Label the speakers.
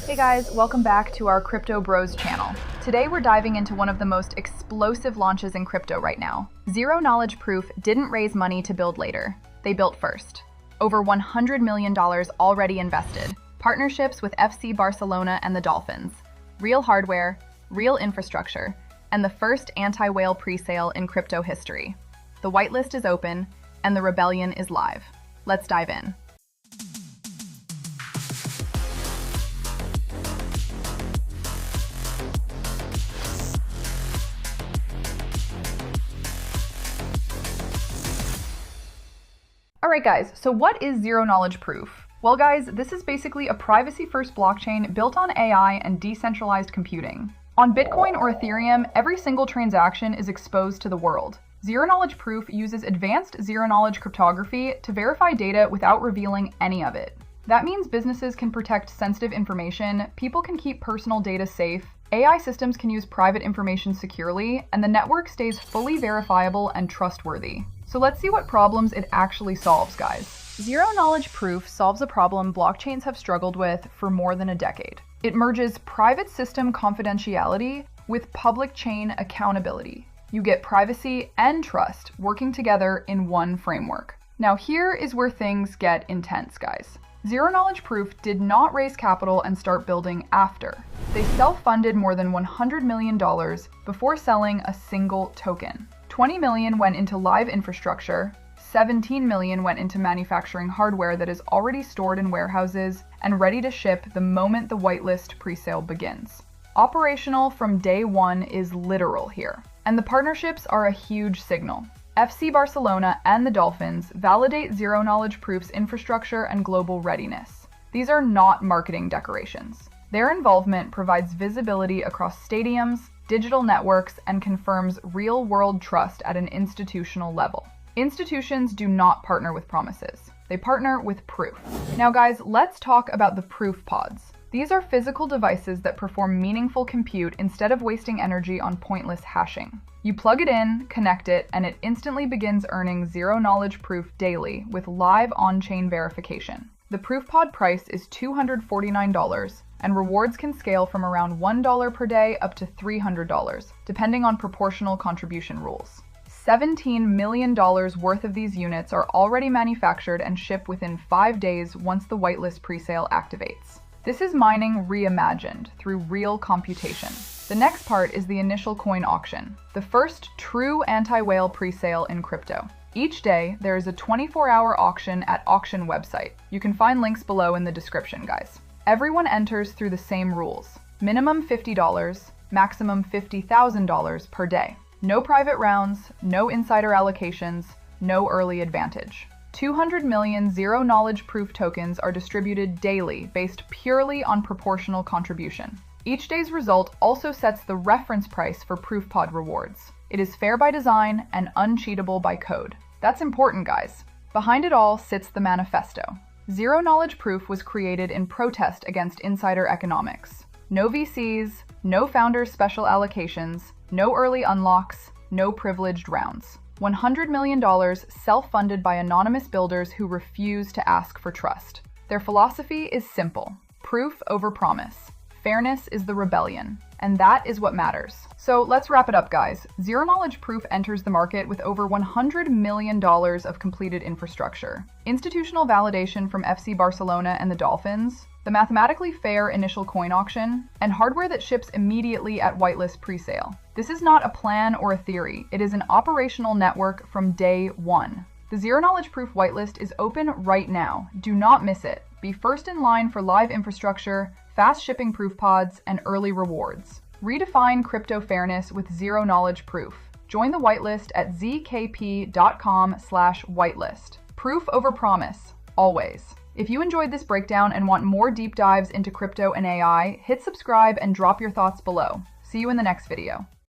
Speaker 1: Hey guys, welcome back to our Crypto Bros channel. Today we're diving into one of the most explosive launches in crypto right now. Zero Knowledge Proof didn't raise money to build later. They built first. Over $100 million already invested. Partnerships with FC Barcelona and the Dolphins. Real hardware, real infrastructure, and the first anti-whale presale in crypto history. The whitelist is open, and the rebellion is live. Let's dive in. Alright guys, so what is Zero Knowledge Proof? Well guys, this is basically a privacy-first blockchain built on AI and decentralized computing. On Bitcoin or Ethereum, every single transaction is exposed to the world. Zero Knowledge Proof uses advanced zero-knowledge cryptography to verify data without revealing any of it. That means businesses can protect sensitive information, people can keep personal data safe, AI systems can use private information securely, and the network stays fully verifiable and trustworthy. So let's see what problems it actually solves, guys. Zero Knowledge Proof solves a problem blockchains have struggled with for more than a decade. It merges private system confidentiality with public chain accountability. You get privacy and trust working together in one framework. Now here is where things get intense, guys. Zero Knowledge Proof did not raise capital and start building after. They self-funded more than $100 million before selling a single token. $20 million went into live infrastructure, $17 million went into manufacturing hardware that is already stored in warehouses and ready to ship the moment the whitelist presale begins. Operational from day one is literal here. And the partnerships are a huge signal. FC Barcelona and the Dolphins validate Zero Knowledge Proof's infrastructure and global readiness. These are not marketing decorations. Their involvement provides visibility across stadiums, digital networks, and confirms real-world trust at an institutional level. Institutions do not partner with promises. They partner with proof. Now guys, let's talk about the proof pods. These are physical devices that perform meaningful compute instead of wasting energy on pointless hashing. You plug it in, connect it, and it instantly begins earning Zero Knowledge Proof daily with live on-chain verification. The proof pod price is $249, and rewards can scale from around $1 per day up to $300, depending on proportional contribution rules. $17 million worth of these units are already manufactured and ship within 5 days once the whitelist presale activates. This is mining reimagined through real computation. The next part is the initial coin auction, the first true anti-whale presale in crypto. Each day, there is a 24-hour auction at auction website. You can find links below in the description, guys. Everyone enters through the same rules. Minimum $50, maximum $50,000 per day. No private rounds, no insider allocations, no early advantage. 200 million Zero Knowledge Proof tokens are distributed daily based purely on proportional contribution. Each day's result also sets the reference price for proof pod rewards. It is fair by design and uncheatable by code. That's important, guys. Behind it all sits the manifesto. Zero Knowledge Proof was created in protest against insider economics. No VCs, no founders' special allocations, no early unlocks, no privileged rounds. $100 million self-funded by anonymous builders who refuse to ask for trust. Their philosophy is simple: proof over promise. Fairness is the rebellion, and that is what matters. So let's wrap it up, guys. Zero Knowledge Proof enters the market with over $100 million of completed infrastructure, institutional validation from FC Barcelona and the Dolphins, the mathematically fair initial coin auction, and hardware that ships immediately at whitelist presale. This is not a plan or a theory. It is an operational network from day one. The Zero Knowledge Proof whitelist is open right now. Do not miss it. Be first in line for live infrastructure, fast shipping proof pods, and early rewards. Redefine crypto fairness with Zero Knowledge Proof. Join the whitelist at zkp.com/whitelist. Proof over promise, always. If you enjoyed this breakdown and want more deep dives into crypto and AI, hit subscribe and drop your thoughts below. See you in the next video.